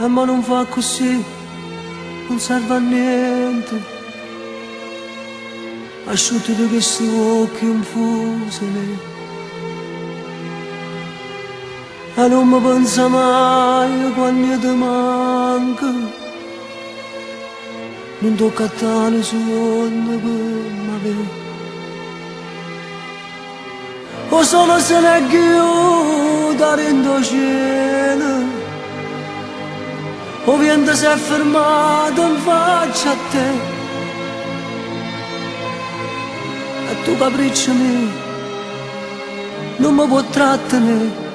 ma non fa così, non serve a niente. Asciutti di questi occhi infusili, e non mi pensa mai quando ti manca. Non tocca a tale suono per me. O solo se ne chiude dentro cielo, o vento si è fermato in faccia a te. E tu capriccio mio non mi può trattenere.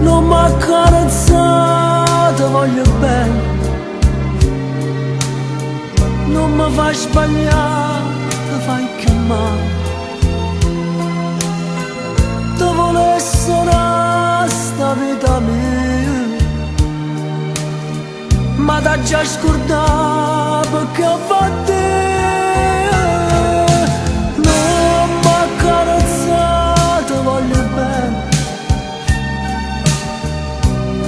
Non mi ha carezzato, voglio bene, non mi fai sbagliare, ti fai più male. Ti volessi sta vita mia, ma t'ha già scordato perché a volte non mi ha carezzato, voglio bene,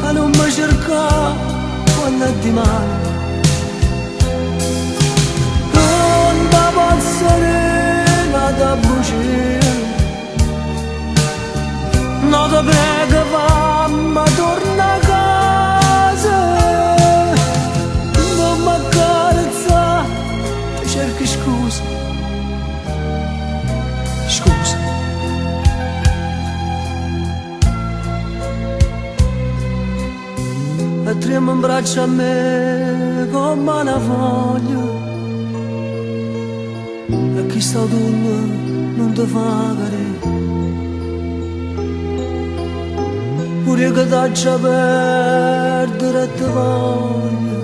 e non mi cerca quando è di male. Non da pazzerina da bugie, no te prego fammi torna a casa. Non mi accarezza, ti cerchi scusa, scusa. E trema in braccio a me come una foglia, e chi sta autunno non ti fa carere. Pure che t'ha già perdere e te voglia.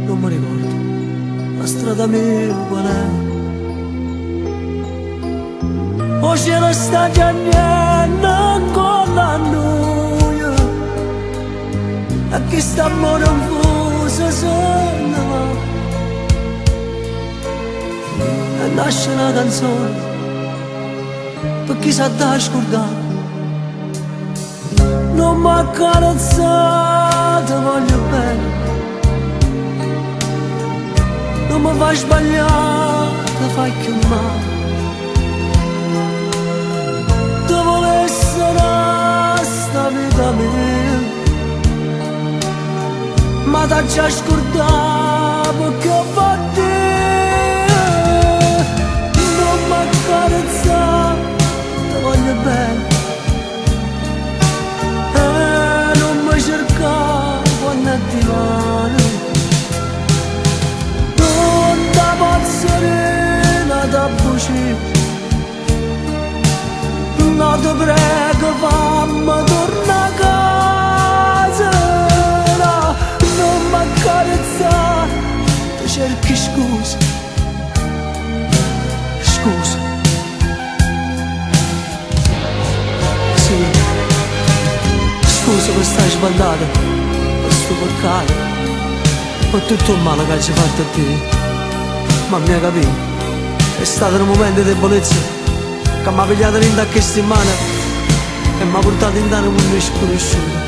Non mi ricordo la strada mia qual è. O cielo sta già niente con la noia, e chi sta amore infuso se ne va. E nasce una canzone per chi sa da scordare. Non mi ha carezzato, voglio bene, non mi fai sbagliare, ti fai più male. Ti volessi sta vita mia, ma t'ha già scordato perché a volte non mi ha carezzato, ti voglio bene, quando è di male. Non da pazzerina da bugie, no ti prego fammi torna a casa. No, non mi accarezzare, ti cerchi scusa, scusa. Sì, scusa per stare sbandata, per sto peccato, per tutto il male che ci fatto a te. Ma mi hai capito? È stato un momento di debolezza che mi ha pigliato in queste mani e mi ha portato in un mondo sconosciuto.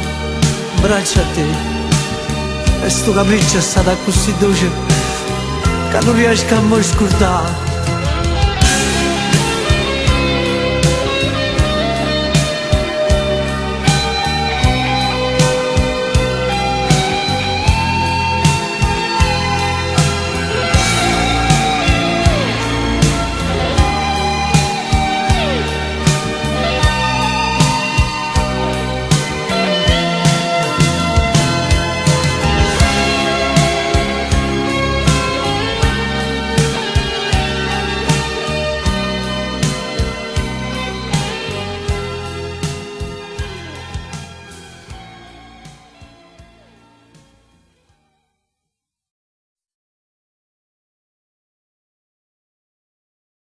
Braccio a te. E sto capriccio è stato così dolce che non riesco a mi scordare.